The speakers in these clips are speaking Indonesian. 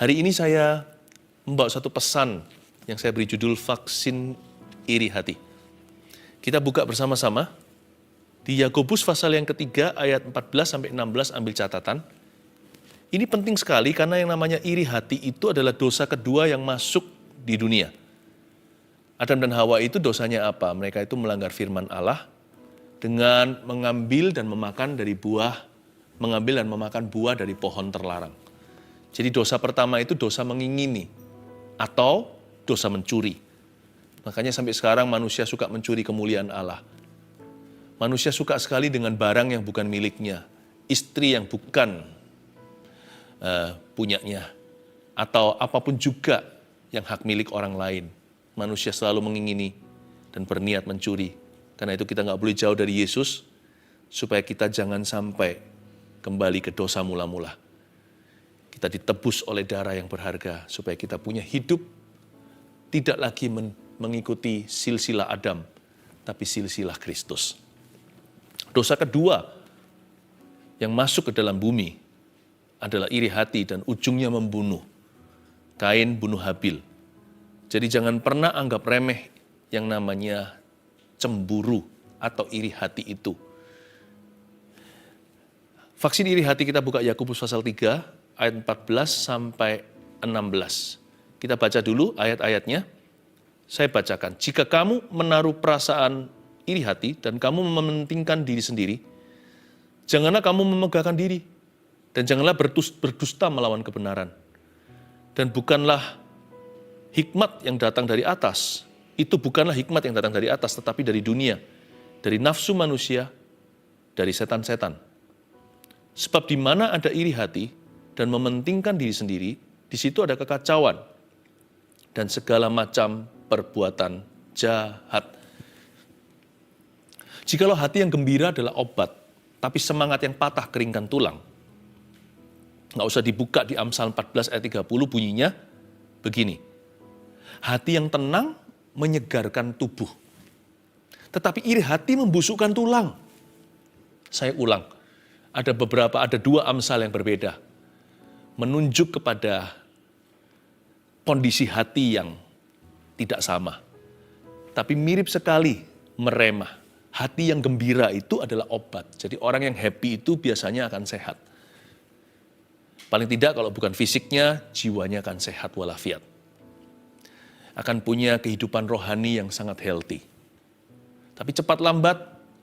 Hari ini saya membawa satu pesan yang saya beri judul Vaksin Iri Hati. Kita buka bersama-sama di Yakobus pasal yang ketiga ayat 14-16, ambil catatan. Ini penting sekali karena yang namanya iri hati itu adalah dosa kedua yang masuk di dunia. Adam dan Hawa itu dosanya apa? Mereka itu melanggar firman Allah dengan mengambil dan memakan buah dari pohon terlarang. Jadi dosa pertama itu dosa mengingini atau dosa mencuri. Makanya sampai sekarang manusia suka mencuri kemuliaan Allah. Manusia suka sekali dengan barang yang bukan miliknya, istri yang bukan punyanya, atau apapun juga yang hak milik orang lain. Manusia selalu mengingini dan berniat mencuri. Karena itu kita nggak boleh jauh dari Yesus, supaya kita jangan sampai kembali ke dosa mula-mula. Kita ditebus oleh darah yang berharga, supaya kita punya hidup tidak lagi mengikuti silsilah Adam, tapi silsilah Kristus. Dosa kedua yang masuk ke dalam bumi adalah iri hati dan ujungnya membunuh. Kain bunuh Habil. Jadi jangan pernah anggap remeh yang namanya cemburu atau iri hati itu. Vaksin iri hati kita buka Yakobus pasal 3 ayat 14-16. Kita baca dulu ayat-ayatnya. Saya bacakan. Jika kamu menaruh perasaan iri hati dan kamu mementingkan diri sendiri, janganlah kamu memegahkan diri dan janganlah berdusta melawan kebenaran. Dan bukanlah hikmat yang datang dari atas, itu bukanlah hikmat yang datang dari atas, tetapi dari dunia, dari nafsu manusia, dari setan-setan. Sebab di mana ada iri hati dan mementingkan diri sendiri, di situ ada kekacauan dan segala macam perbuatan jahat. Jikalau hati yang gembira adalah obat, tapi semangat yang patah keringkan tulang. Nggak usah dibuka di Amsal 14 ayat 30, bunyinya begini. Hati yang tenang menyegarkan tubuh, tetapi iri hati membusukkan tulang. Saya ulang, ada dua Amsal yang berbeda, menunjuk kepada kondisi hati yang tidak sama. Tapi mirip sekali meremah. Hati yang gembira itu adalah obat. Jadi orang yang happy itu biasanya akan sehat. Paling tidak kalau bukan fisiknya, jiwanya akan sehat walafiat. Akan punya kehidupan rohani yang sangat healthy. Tapi cepat lambat,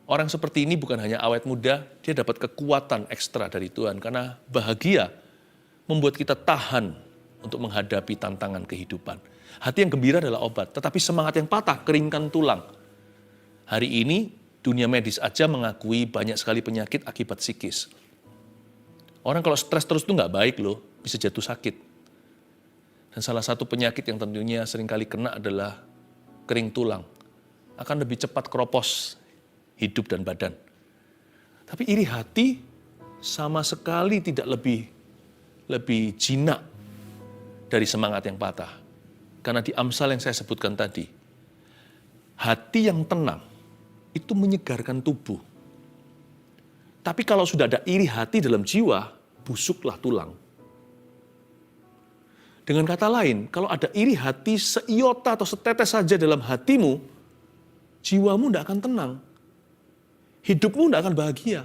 orang seperti ini bukan hanya awet muda, dia dapat kekuatan ekstra dari Tuhan. Karena bahagia membuat kita tahan untuk menghadapi tantangan kehidupan. Hati yang gembira adalah obat, tetapi semangat yang patah keringkan tulang. Hari ini dunia medis aja mengakui banyak sekali penyakit akibat psikis. Orang kalau stres terus itu nggak baik loh, bisa jatuh sakit. Dan salah satu penyakit yang tentunya seringkali kena adalah kering tulang. Akan lebih cepat keropos hidup dan badan. Tapi iri hati sama sekali tidak lebih jinak dari semangat yang patah. Karena di Amsal yang saya sebutkan tadi, hati yang tenang itu menyegarkan tubuh. Tapi kalau sudah ada iri hati dalam jiwa, busuklah tulang. Dengan kata lain, kalau ada iri hati seiota atau setetes saja dalam hatimu, jiwamu tidak akan tenang. Hidupmu tidak akan bahagia.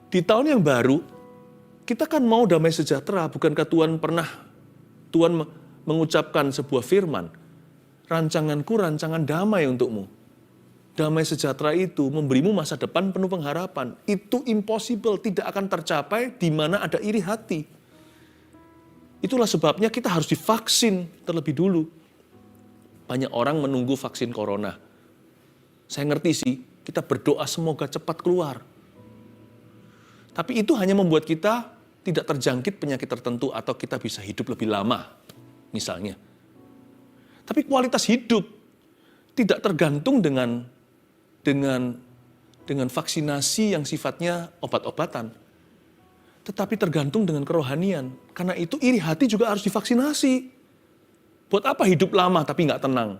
Di tahun yang baru, kita kan mau damai sejahtera. Bukankah Tuhan mengucapkan sebuah firman, rancanganku rancangan damai untukmu. Damai sejahtera itu memberimu masa depan penuh pengharapan. Itu impossible, tidak akan tercapai di mana ada iri hati. Itulah sebabnya kita harus divaksin terlebih dulu. Banyak orang menunggu vaksin corona. Saya ngerti sih, kita berdoa semoga cepat keluar. Tapi itu hanya membuat kita tidak terjangkit penyakit tertentu atau kita bisa hidup lebih lama, misalnya. Tapi kualitas hidup tidak tergantung dengan vaksinasi yang sifatnya obat-obatan. Tetapi tergantung dengan kerohanian. Karena itu iri hati juga harus divaksinasi. Buat apa hidup lama tapi nggak tenang?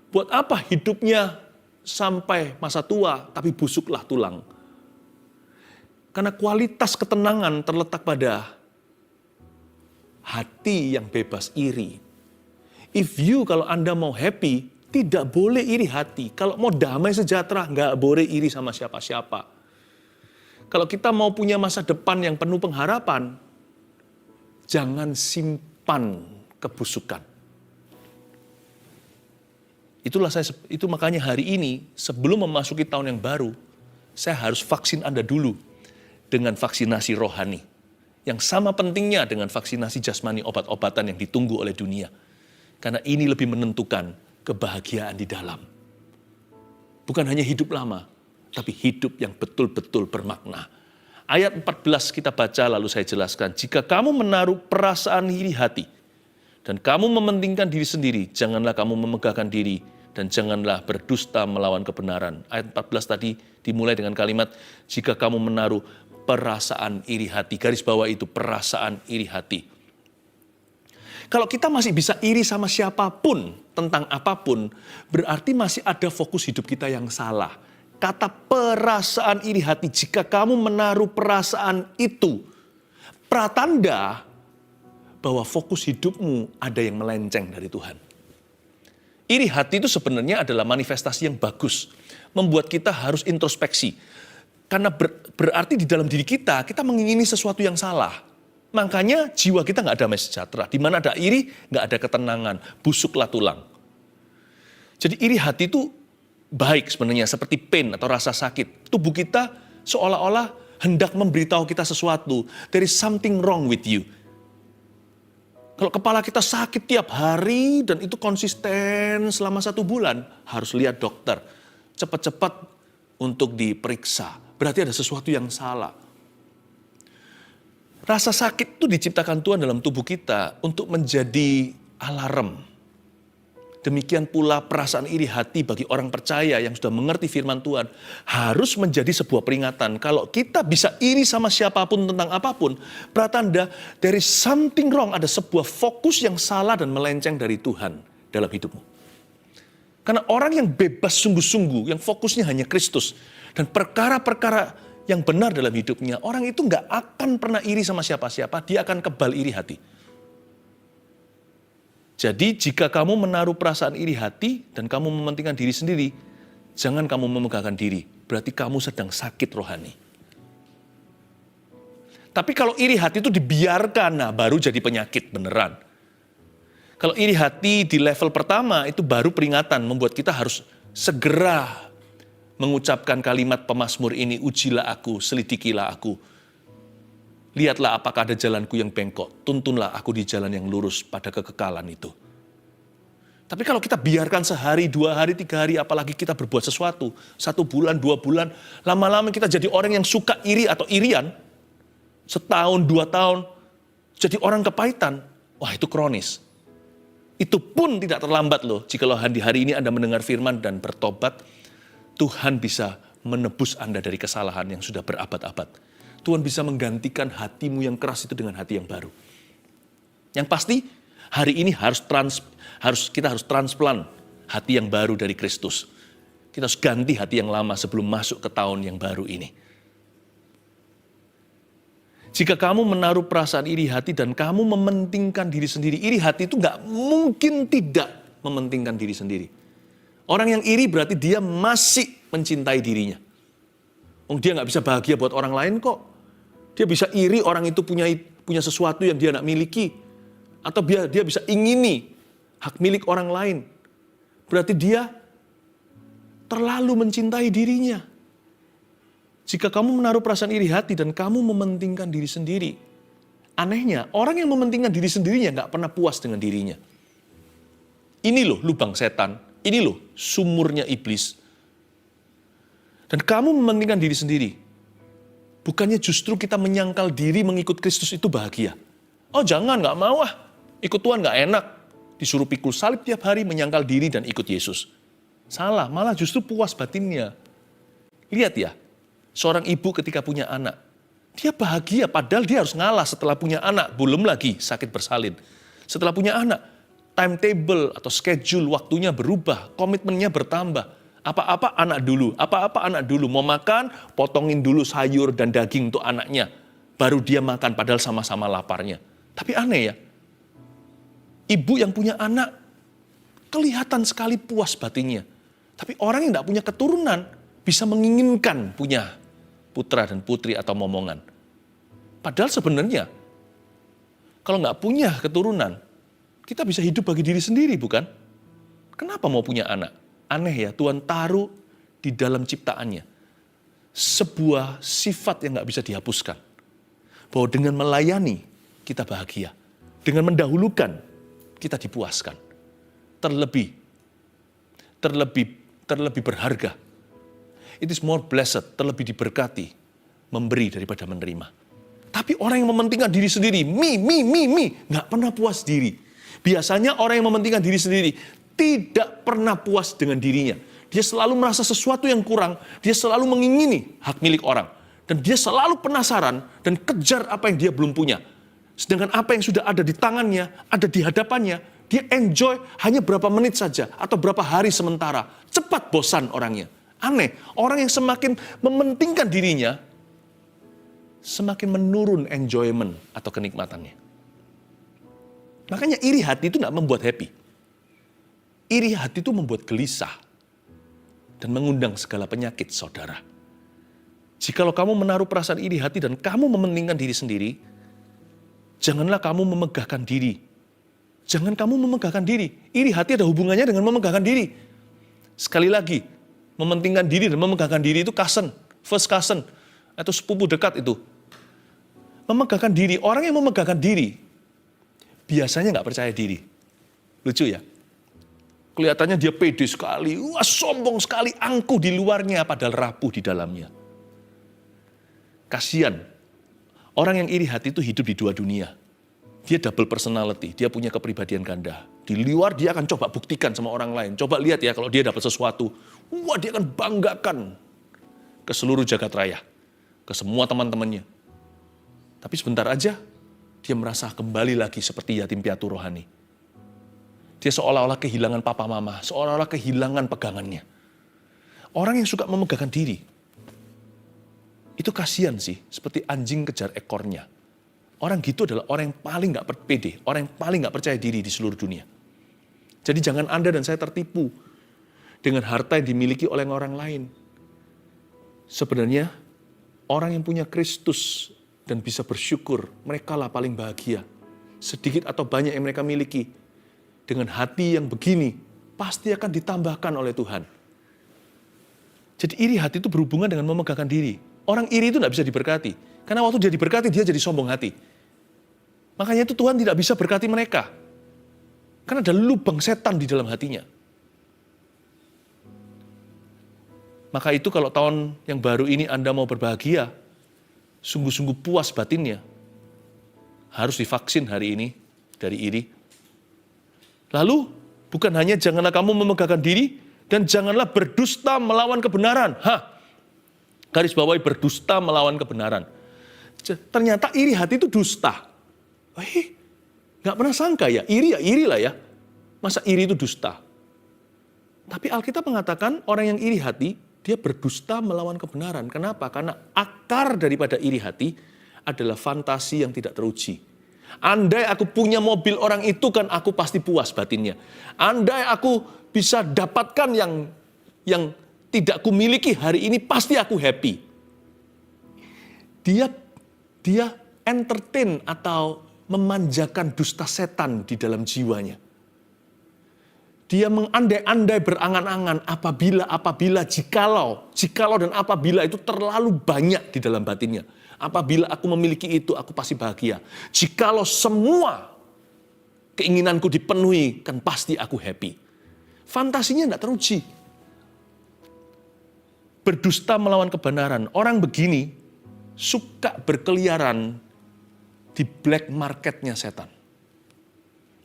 Buat apa hidupnya sampai masa tua tapi busuklah tulang? Karena kualitas ketenangan terletak pada hati yang bebas iri. Kalau Anda mau happy, tidak boleh iri hati. Kalau mau damai sejahtera, nggak boleh iri sama siapa-siapa. Kalau kita mau punya masa depan yang penuh pengharapan, jangan simpan kebusukan. Itu makanya hari ini, sebelum memasuki tahun yang baru, saya harus vaksin Anda dulu dengan vaksinasi rohani. Yang sama pentingnya dengan vaksinasi jasmani, obat-obatan yang ditunggu oleh dunia. Karena ini lebih menentukan kebahagiaan di dalam. Bukan hanya hidup lama, tapi hidup yang betul-betul bermakna. Ayat 14 kita baca lalu saya jelaskan. Jika kamu menaruh perasaan iri hati, dan kamu mementingkan diri sendiri, janganlah kamu memegahkan diri, dan janganlah berdusta melawan kebenaran. Ayat 14 tadi dimulai dengan kalimat, jika kamu menaruh perasaan iri hati. Garis bawah itu, perasaan iri hati. Kalau kita masih bisa iri sama siapapun, tentang apapun, berarti masih ada fokus hidup kita yang salah. Kata perasaan iri hati, jika kamu menaruh perasaan itu, pratanda bahwa fokus hidupmu ada yang melenceng dari Tuhan. Iri hati itu sebenarnya adalah manifestasi yang bagus. Membuat kita harus introspeksi. Karena berarti di dalam diri kita mengingini sesuatu yang salah. Makanya jiwa kita nggak damai sejahtera. Di mana ada iri, nggak ada ketenangan. Busuklah tulang. Jadi iri hati itu baik sebenarnya, seperti pain atau rasa sakit. Tubuh kita seolah-olah hendak memberitahu kita sesuatu. There is something wrong with you. Kalau kepala kita sakit tiap hari dan itu konsisten selama 1 bulan, harus lihat dokter. Cepat-cepat untuk diperiksa. Berarti ada sesuatu yang salah. Rasa sakit itu diciptakan Tuhan dalam tubuh kita untuk menjadi alarm. Demikian pula perasaan iri hati bagi orang percaya yang sudah mengerti firman Tuhan harus menjadi sebuah peringatan. Kalau kita bisa iri sama siapapun tentang apapun, pratanda there is something wrong, ada sebuah fokus yang salah dan melenceng dari Tuhan dalam hidupmu. Karena orang yang bebas sungguh-sungguh, yang fokusnya hanya Kristus, dan perkara-perkara yang benar dalam hidupnya, orang itu nggak akan pernah iri sama siapa-siapa, dia akan kebal iri hati. Jadi jika kamu menaruh perasaan iri hati dan kamu mementingkan diri sendiri, jangan kamu memegahkan diri, berarti kamu sedang sakit rohani. Tapi kalau iri hati itu dibiarkan, nah baru jadi penyakit beneran. Kalau iri hati di level pertama itu baru peringatan, membuat kita harus segera mengucapkan kalimat pemazmur ini, ujilah aku, selidikilah aku. Lihatlah apakah ada jalanku yang bengkok, tuntunlah aku di jalan yang lurus pada kekekalan itu. Tapi kalau kita biarkan sehari, 2 hari, 3 hari, apalagi kita berbuat sesuatu, 1 bulan, 2 bulan, lama-lama kita jadi orang yang suka iri atau irian, setahun, 2 tahun, jadi orang kepahitan, wah itu kronis. Itu pun tidak terlambat loh, jikalau hari ini Anda mendengar firman dan bertobat, Tuhan bisa menebus Anda dari kesalahan yang sudah berabad-abad. Tuhan bisa menggantikan hatimu yang keras itu dengan hati yang baru. Yang pasti, hari ini kita harus transplant hati yang baru dari Kristus. Kita harus ganti hati yang lama sebelum masuk ke tahun yang baru ini. Jika kamu menaruh perasaan iri hati dan kamu mementingkan diri sendiri, iri hati itu nggak mungkin tidak mementingkan diri sendiri. Orang yang iri berarti dia masih mencintai dirinya. Dia nggak bisa bahagia buat orang lain kok. Dia bisa iri orang itu punya sesuatu yang dia nggak miliki. Atau dia bisa ingini hak milik orang lain. Berarti dia terlalu mencintai dirinya. Jika kamu menaruh perasaan iri hati dan kamu mementingkan diri sendiri. Anehnya, orang yang mementingkan diri sendirinya nggak pernah puas dengan dirinya. Ini loh lubang setan. Ini loh sumurnya iblis. Dan kamu mementingkan diri sendiri. Bukannya justru kita menyangkal diri mengikut Kristus itu bahagia. Oh jangan, gak mau ikut Tuhan gak enak. Disuruh pikul salib tiap hari, menyangkal diri dan ikut Yesus. Salah, malah justru puas batinnya. Lihat ya, seorang ibu ketika punya anak. Dia bahagia padahal dia harus ngalah setelah punya anak. Belum lagi sakit bersalin. Setelah punya anak, timetable atau schedule waktunya berubah, komitmennya bertambah. Apa-apa anak dulu. Mau makan, potongin dulu sayur dan daging untuk anaknya. Baru dia makan padahal sama-sama laparnya. Tapi aneh ya, Ibu yang punya anak, kelihatan sekali puas batinnya. Tapi orang yang tidak punya keturunan, bisa menginginkan punya putra dan putri atau momongan. Padahal sebenarnya, kalau nggak punya keturunan, kita bisa hidup bagi diri sendiri, bukan? Kenapa mau punya anak? Aneh ya, Tuhan taruh di dalam ciptaannya sebuah sifat yang nggak bisa dihapuskan. Bahwa dengan melayani, kita bahagia. Dengan mendahulukan, kita dipuaskan. Terlebih berharga. It is more blessed, terlebih diberkati, memberi daripada menerima. Tapi orang yang mementingkan diri sendiri, nggak pernah puas diri. Biasanya orang yang mementingkan diri sendiri, tidak pernah puas dengan dirinya. Dia selalu merasa sesuatu yang kurang, dia selalu mengingini hak milik orang. Dan dia selalu penasaran dan kejar apa yang dia belum punya. Sedangkan apa yang sudah ada di tangannya, ada di hadapannya, dia enjoy hanya berapa menit saja atau berapa hari sementara. Cepat bosan orangnya. Aneh, orang yang semakin mementingkan dirinya, semakin menurun enjoyment atau kenikmatannya. Makanya iri hati itu tidak membuat happy. Iri hati itu membuat gelisah dan mengundang segala penyakit, saudara. Jikalau kamu menaruh perasaan iri hati dan kamu mementingkan diri sendiri, janganlah kamu memegahkan diri. Jangan kamu memegahkan diri. Iri hati ada hubungannya dengan memegahkan diri. Sekali lagi, mementingkan diri dan memegahkan diri itu cousin, first cousin, atau sepupu dekat itu. Memegahkan diri, orang yang memegahkan diri, biasanya nggak percaya diri. Lucu ya? Kelihatannya dia pede sekali, sombong sekali, angkuh di luarnya, padahal rapuh di dalamnya. Kasian, orang yang iri hati itu hidup di dua dunia. Dia double personality, dia punya kepribadian ganda. Di luar dia akan coba buktikan sama orang lain. Coba lihat ya kalau dia dapat sesuatu, dia akan banggakan ke seluruh jagat raya, ke semua teman-temannya. Tapi sebentar aja, dia merasa kembali lagi seperti yatim piatu rohani. Dia seolah-olah kehilangan papa mama, seolah-olah kehilangan pegangannya. Orang yang suka memegahkan diri, itu kasihan sih, seperti anjing kejar ekornya. Orang gitu adalah orang yang paling gak pede, orang yang paling gak percaya diri di seluruh dunia. Jadi jangan Anda dan saya tertipu dengan harta yang dimiliki oleh orang lain. Sebenarnya, orang yang punya Kristus dan bisa bersyukur, mereka lah paling bahagia. Sedikit atau banyak yang mereka miliki, dengan hati yang begini, pasti akan ditambahkan oleh Tuhan. Jadi iri hati itu berhubungan dengan memegahkan diri. Orang iri itu tidak bisa diberkati. Karena waktu dia diberkati, dia jadi sombong hati. Makanya itu Tuhan tidak bisa berkati mereka. Karena ada lubang setan di dalam hatinya. Maka itu kalau tahun yang baru ini Anda mau berbahagia, sungguh-sungguh puas batinnya, harus divaksin hari ini dari iri. Lalu, bukan hanya janganlah kamu memegahkan diri, dan janganlah berdusta melawan kebenaran. Garis bawahi berdusta melawan kebenaran. Ternyata iri hati itu dusta. Gak pernah sangka ya, iri lah ya. Masa iri itu dusta? Tapi Alkitab mengatakan orang yang iri hati, dia berdusta melawan kebenaran. Kenapa? Karena akar daripada iri hati adalah fantasi yang tidak teruji. Andai aku punya mobil orang itu kan aku pasti puas batinnya. Andai aku bisa dapatkan yang tidak kumiliki hari ini pasti aku happy. Dia entertain atau memanjakan dusta setan di dalam jiwanya. Dia mengandai-andai berangan-angan apabila jikalau dan apabila itu terlalu banyak di dalam batinnya. Apabila aku memiliki itu, aku pasti bahagia. Jikalau semua keinginanku dipenuhi, kan pasti aku happy. Fantasinya tidak teruji. Berdusta melawan kebenaran. Orang begini suka berkeliaran di black marketnya setan.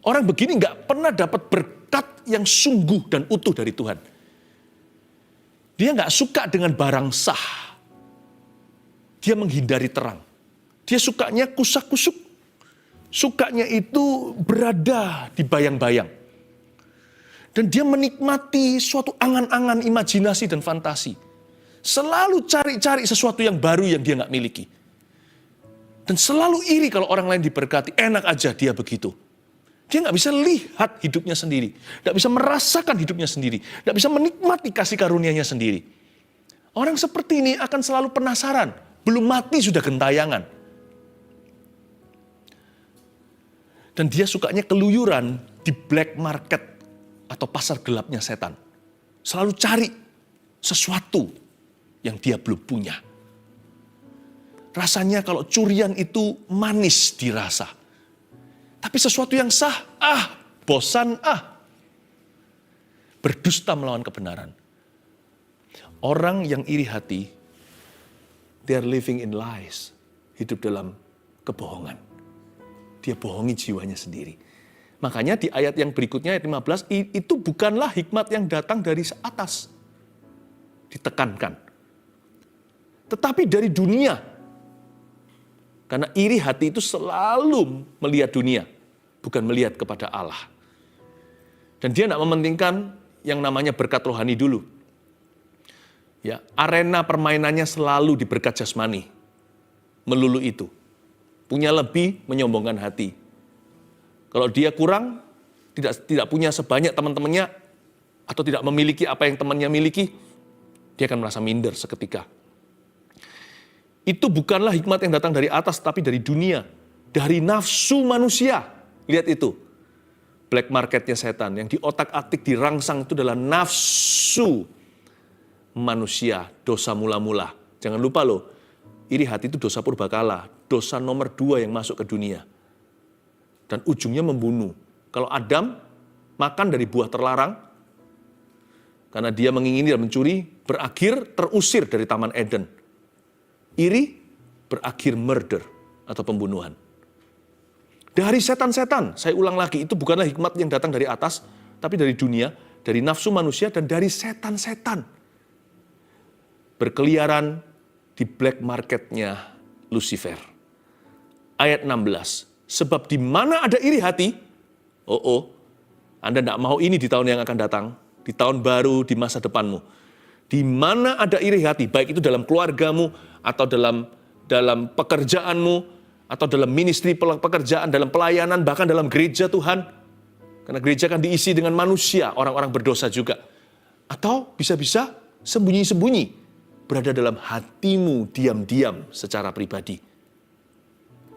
Orang begini nggak pernah dapat berkat yang sungguh dan utuh dari Tuhan. Dia nggak suka dengan barang sah. Dia menghindari terang. Dia sukanya kusak-kusuk. Sukanya itu berada di bayang-bayang. Dan dia menikmati suatu angan-angan, imajinasi dan fantasi. Selalu cari-cari sesuatu yang baru yang dia nggak miliki. Dan selalu iri kalau orang lain diberkati. Enak aja dia begitu. Dia nggak bisa lihat hidupnya sendiri. Nggak bisa merasakan hidupnya sendiri. Nggak bisa menikmati kasih karunia-Nya sendiri. Orang seperti ini akan selalu penasaran. Belum mati sudah gentayangan. Dan dia sukanya keluyuran di black market atau pasar gelapnya setan. Selalu cari sesuatu yang dia belum punya. Rasanya kalau curian itu manis dirasa. Tapi sesuatu yang sah, bosan, berdusta melawan kebenaran. Orang yang iri hati, they are living in lies. Hidup dalam kebohongan. Dia bohongi jiwanya sendiri. Makanya di ayat yang berikutnya, ayat 15, itu bukanlah hikmat yang datang dari atas. Ditekankan. Tetapi dari dunia. Karena iri hati itu selalu melihat dunia, bukan melihat kepada Allah. Dan dia tidak mementingkan yang namanya berkat rohani dulu. Ya, arena permainannya selalu di berkat jasmani. Melulu itu. Punya lebih, menyombongkan hati. Kalau dia kurang, tidak punya sebanyak teman-temannya, atau tidak memiliki apa yang temannya miliki, dia akan merasa minder seketika. Itu bukanlah hikmat yang datang dari atas, tapi dari dunia. Dari nafsu manusia. Lihat itu. Black marketnya setan. Yang di otak-atik dirangsang itu adalah nafsu manusia. Dosa mula-mula. Jangan lupa loh. Iri hati itu dosa purbakala. Dosa nomor 2 yang masuk ke dunia. Dan ujungnya membunuh. Kalau Adam makan dari buah terlarang, karena dia mengingini dan mencuri, berakhir terusir dari Taman Eden. Iri berakhir murder atau pembunuhan. Dari setan-setan, saya ulang lagi, itu bukanlah hikmat yang datang dari atas, tapi dari dunia, dari nafsu manusia, dan dari setan-setan. Berkeliaran di black marketnya Lucifer. Ayat 16, sebab di mana ada iri hati, Anda tidak mau ini di tahun yang akan datang, di tahun baru, di masa depanmu. Di mana ada iri hati, baik itu dalam keluargamu, atau dalam pekerjaanmu, atau dalam ministry pekerjaan, dalam pelayanan, bahkan dalam gereja Tuhan. Karena gereja kan diisi dengan manusia, orang-orang berdosa juga. Atau bisa-bisa sembunyi-sembunyi, berada dalam hatimu diam-diam secara pribadi.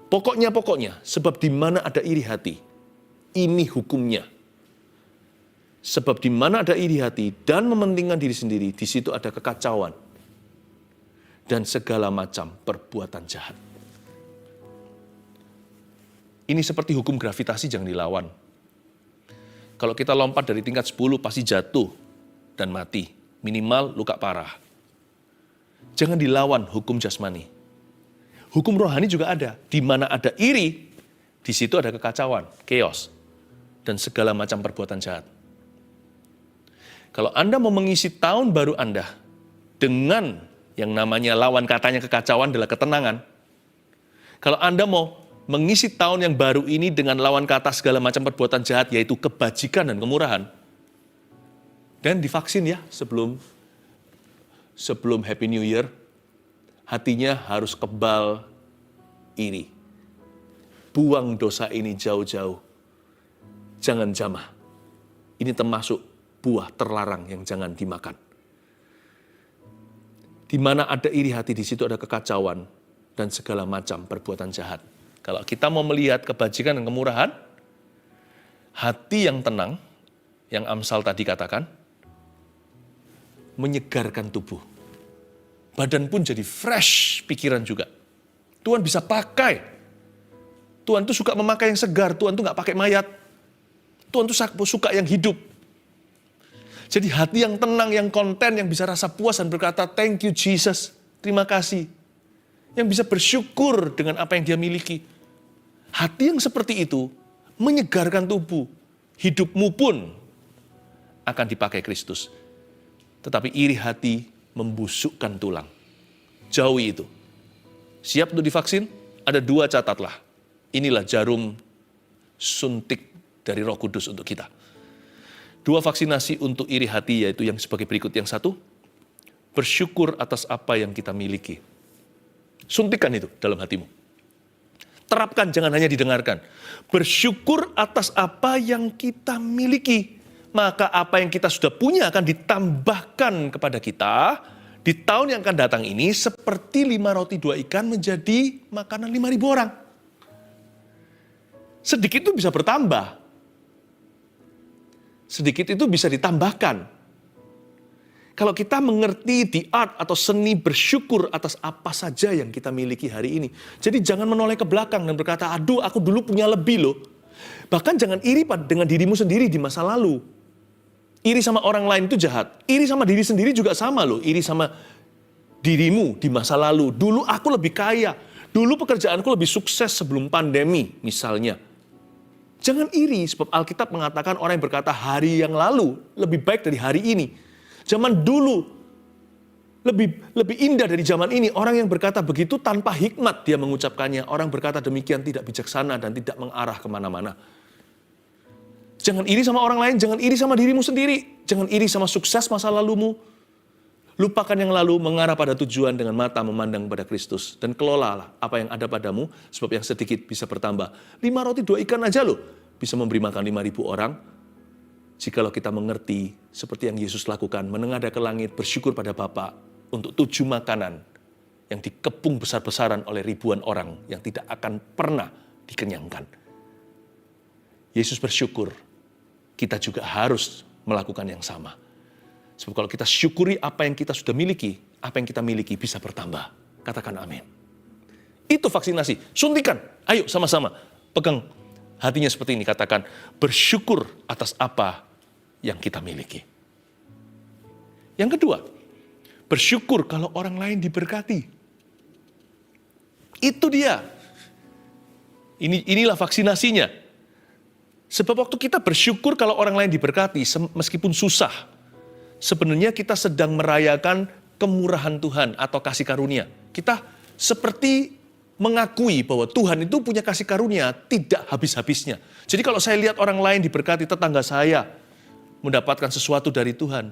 Pokoknya, sebab di mana ada iri hati, ini hukumnya. Sebab di mana ada iri hati dan mementingkan diri sendiri, di situ ada kekacauan dan segala macam perbuatan jahat. Ini seperti hukum gravitasi, jangan dilawan. Kalau kita lompat dari tingkat 10 pasti jatuh dan mati, minimal luka parah. Jangan dilawan hukum jasmani. Hukum rohani juga ada. Di mana ada iri, di situ ada kekacauan, chaos, dan segala macam perbuatan jahat. Kalau Anda mau mengisi tahun baru Anda dengan yang namanya lawan katanya kekacauan adalah ketenangan. Kalau Anda mau mengisi tahun yang baru ini dengan lawan kata segala macam perbuatan jahat, yaitu kebajikan dan kemurahan, dan divaksin ya sebelum Happy New Year, hatinya harus kebal iri. Buang dosa ini jauh-jauh. Jangan jamah. Ini termasuk buah terlarang yang jangan dimakan. Di mana ada iri hati, di situ ada kekacauan dan segala macam perbuatan jahat. Kalau kita mau melihat kebajikan dan kemurahan, hati yang tenang, yang Amsal tadi katakan, menyegarkan tubuh. Badan pun jadi fresh, pikiran juga. Tuhan bisa pakai. Tuhan tuh suka memakai yang segar, Tuhan tuh nggak pakai mayat. Tuhan tuh suka yang hidup. Jadi hati yang tenang, yang konten, yang bisa rasa puas dan berkata, thank you Jesus, terima kasih. Yang bisa bersyukur dengan apa yang dia miliki. Hati yang seperti itu menyegarkan tubuh. Hidupmu pun akan dipakai Kristus. Tetapi iri hati membusukkan tulang. Jauhi itu. Siap untuk divaksin? Ada 2 catatlah. Inilah jarum suntik dari Roh Kudus untuk kita. 2 vaksinasi untuk iri hati, yaitu yang sebagai berikut. Yang satu, bersyukur atas apa yang kita miliki. Suntikan itu dalam hatimu. Terapkan, jangan hanya didengarkan. Bersyukur atas apa yang kita miliki. Maka apa yang kita sudah punya akan ditambahkan kepada kita di tahun yang akan datang ini, seperti 5 roti 2 ikan menjadi makanan 5.000 orang. Sedikit itu bisa bertambah. Sedikit itu bisa ditambahkan. Kalau kita mengerti the art atau seni bersyukur atas apa saja yang kita miliki hari ini. Jadi jangan menoleh ke belakang dan berkata, aduh aku dulu punya lebih loh. Bahkan jangan iri dengan dirimu sendiri di masa lalu. Iri sama orang lain itu jahat. Iri sama diri sendiri juga sama loh. Iri sama dirimu di masa lalu. Dulu aku lebih kaya. Dulu pekerjaanku lebih sukses sebelum pandemi misalnya. Jangan iri sebab Alkitab mengatakan orang yang berkata hari yang lalu lebih baik dari hari ini. Zaman dulu lebih indah dari zaman ini. Orang yang berkata begitu tanpa hikmat dia mengucapkannya. Orang berkata demikian tidak bijaksana dan tidak mengarah kemana-mana. Jangan iri sama orang lain, jangan iri sama dirimu sendiri. Jangan iri sama sukses masa lalumu. Lupakan yang lalu, mengarah pada tujuan dengan mata memandang pada Kristus. Dan kelolalah apa yang ada padamu, sebab yang sedikit bisa bertambah. 5 roti 2 ikan aja loh, bisa memberi makan 5.000 orang. Jikalau kita mengerti seperti yang Yesus lakukan, menengadah ke langit, bersyukur pada Bapa untuk 7 makanan yang dikepung besar-besaran oleh ribuan orang yang tidak akan pernah dikenyangkan. Yesus bersyukur, kita juga harus melakukan yang sama. Sebab kalau kita syukuri apa yang kita sudah miliki, apa yang kita miliki bisa bertambah. Katakan amin. Itu vaksinasi, suntikan. Ayo sama-sama pegang hatinya seperti ini, katakan bersyukur atas apa yang kita miliki. Yang kedua, bersyukur kalau orang lain diberkati. Itu dia. Inilah vaksinasinya. Sebab waktu kita bersyukur kalau orang lain diberkati, meskipun susah, sebenarnya kita sedang merayakan kemurahan Tuhan atau kasih karunia. Kita seperti mengakui bahwa Tuhan itu punya kasih karunia tidak habis-habisnya. Jadi kalau saya lihat orang lain diberkati, tetangga saya mendapatkan sesuatu dari Tuhan,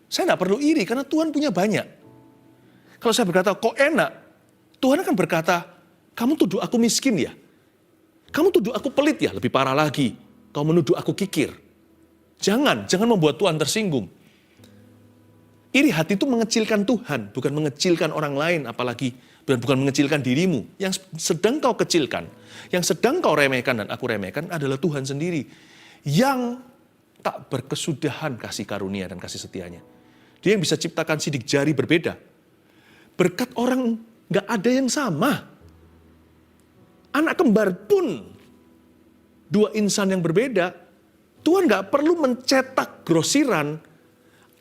saya tidak perlu iri karena Tuhan punya banyak. Kalau saya berkata, kok enak? Tuhan akan berkata, kamu tuduh aku miskin ya? Kamu tuduh aku pelit ya? Lebih parah lagi, kau menuduh aku kikir. Jangan membuat Tuhan tersinggung. Iri hati itu mengecilkan Tuhan, bukan mengecilkan orang lain, apalagi bukan mengecilkan dirimu. Yang sedang kau kecilkan, yang sedang kau remehkan dan aku remehkan adalah Tuhan sendiri. Yang tak berkesudahan kasih karunia dan kasih setianya. Dia yang bisa ciptakan sidik jari berbeda. Berkat orang gak ada yang sama. Anak kembar pun 2 insan yang berbeda. Tuhan gak perlu mencetak grosiran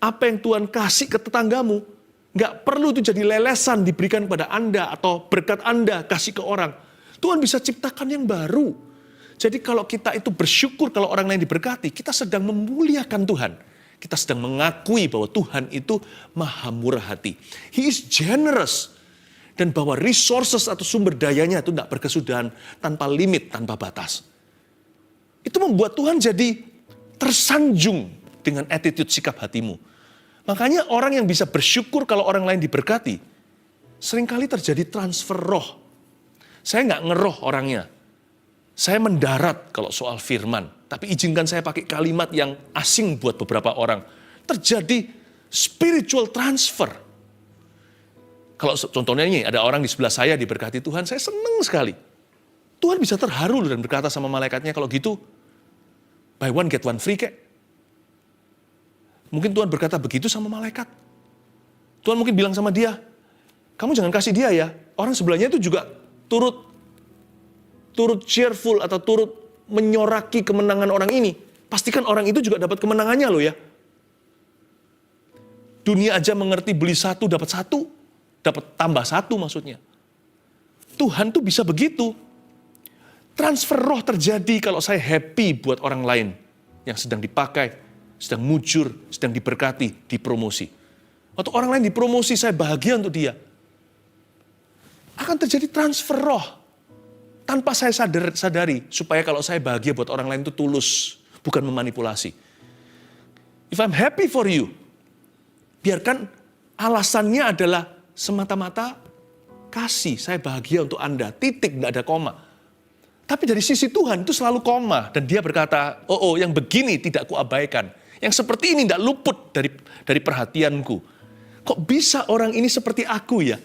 apa yang Tuhan kasih ke tetanggamu. Gak perlu itu jadi lelesan diberikan kepada Anda atau berkat Anda kasih ke orang. Tuhan bisa ciptakan yang baru. Jadi kalau kita itu bersyukur kalau orang lain diberkati, kita sedang memuliakan Tuhan. Kita sedang mengakui bahwa Tuhan itu maha murah hati. He is generous. Dan bahwa resources atau sumber dayanya itu tidak berkesudahan, tanpa limit, tanpa batas. Itu membuat Tuhan jadi tersanjung dengan attitude sikap hatimu. Makanya orang yang bisa bersyukur kalau orang lain diberkati, seringkali terjadi transfer roh. Saya nggak ngeroh orangnya. Saya mendarat kalau soal firman. Tapi izinkan saya pakai kalimat yang asing buat beberapa orang. Terjadi spiritual transfer. Kalau contohnya ini, ada orang di sebelah saya diberkati Tuhan, saya senang sekali. Tuhan bisa terharu dan berkata sama malaikatnya, kalau gitu, buy one get one free kek. Mungkin Tuhan berkata begitu sama malaikat. Tuhan mungkin bilang sama dia, kamu jangan kasih dia ya. Orang sebelahnya itu juga turut cheerful atau turut menyoraki kemenangan orang ini. Pastikan orang itu juga dapat kemenangannya loh ya. Dunia aja mengerti beli 1 dapat 1, dapat tambah 1 maksudnya. Tuhan tuh bisa begitu. Transfer roh terjadi kalau saya happy buat orang lain yang sedang dipakai, sedang mujur, sedang diberkati, dipromosi. Waktu orang lain dipromosi, saya bahagia untuk dia. Akan terjadi transfer roh. Tanpa saya sadari, supaya kalau saya bahagia buat orang lain itu tulus, bukan memanipulasi. If I'm happy for you, biarkan alasannya adalah semata-mata kasih, saya bahagia untuk Anda, titik, tidak ada koma. Tapi dari sisi Tuhan itu selalu koma. Dan dia berkata, oh yang begini tidak kuabaikan. Yang seperti ini tidak luput dari perhatianku. Kok bisa orang ini seperti aku ya?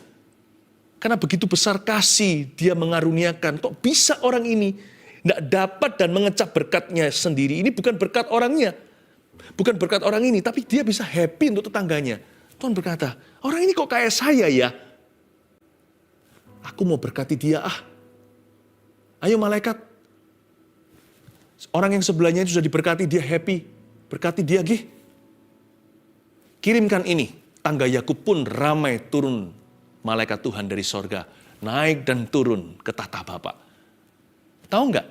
Karena begitu besar kasih dia mengaruniakan. Kok bisa orang ini tidak dapat dan mengecap berkatnya sendiri. Ini bukan berkat orangnya. Bukan berkat orang ini, tapi dia bisa happy untuk tetangganya. Tuhan berkata, orang ini kok kayak saya ya? Aku mau berkati dia Ayo malaikat. Orang yang sebelahnya itu sudah diberkati, dia happy. Berkati dia, kirimkan ini. Tangga Yakub pun ramai turun malaikat Tuhan dari sorga. Naik dan turun ke tahta Bapa. Tahu nggak?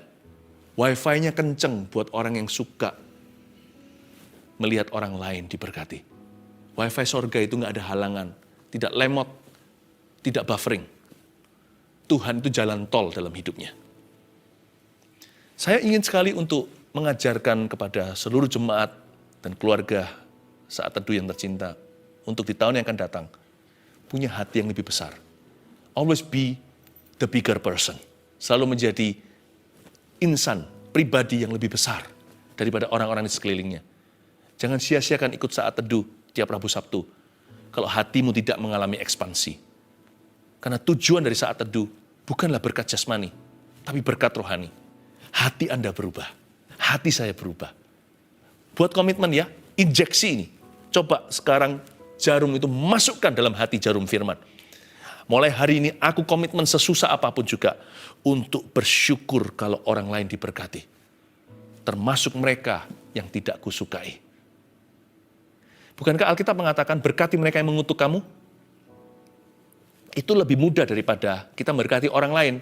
Wifi-nya kenceng buat orang yang suka melihat orang lain diberkati. Wifi sorga itu nggak ada halangan. Tidak lemot, tidak buffering. Tuhan itu jalan tol dalam hidupnya. Saya ingin sekali untuk mengajarkan kepada seluruh jemaat dan keluarga saat teduh yang tercinta untuk di tahun yang akan datang punya hati yang lebih besar. Always be the bigger person. Selalu menjadi insan, pribadi yang lebih besar daripada orang-orang di sekelilingnya. Jangan sia-siakan ikut saat teduh tiap Rabu Sabtu kalau hatimu tidak mengalami ekspansi. Karena tujuan dari saat teduh bukanlah berkat jasmani, tapi berkat rohani. Hati Anda berubah, hati saya berubah. Buat komitmen ya, injeksi ini. Coba sekarang jarum itu masukkan dalam hati jarum firman. Mulai hari ini aku komitmen sesusah apapun juga untuk bersyukur kalau orang lain diberkati. Termasuk mereka yang tidak kusukai. Bukankah Alkitab mengatakan berkati mereka yang mengutuk kamu? Itu lebih mudah daripada kita memberkati orang lain.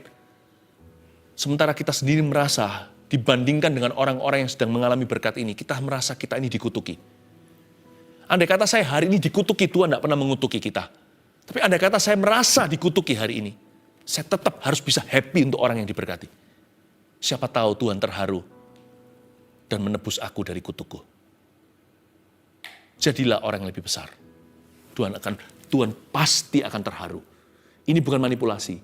Sementara kita sendiri merasa dibandingkan dengan orang-orang yang sedang mengalami berkat ini, kita merasa kita ini dikutuki. Andai kata saya hari ini dikutuki, Tuhan tidak pernah mengutuki kita. Tapi andai kata saya merasa dikutuki hari ini, saya tetap harus bisa happy untuk orang yang diberkati. Siapa tahu Tuhan terharu dan menebus aku dari kutukku. Jadilah orang yang lebih besar. Tuhan pasti akan terharu. Ini bukan manipulasi.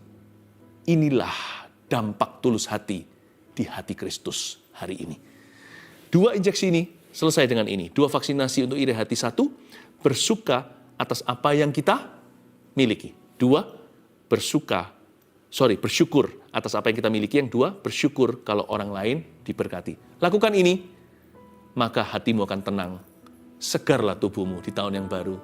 Inilah dampak tulus hati di hati Kristus hari ini. 2 injeksi ini selesai dengan ini. 2 vaksinasi untuk iri hati. 1, bersuka atas apa yang kita miliki. 2, bersyukur atas apa yang kita miliki. Yang 2, bersyukur kalau orang lain diberkati. Lakukan ini, maka hatimu akan tenang. Segarlah tubuhmu di tahun yang baru.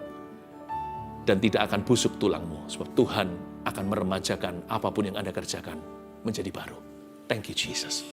Dan tidak akan busuk tulangmu. Sebab Tuhan akan meremajakan apapun yang Anda kerjakan menjadi baru. Thank you, Jesus.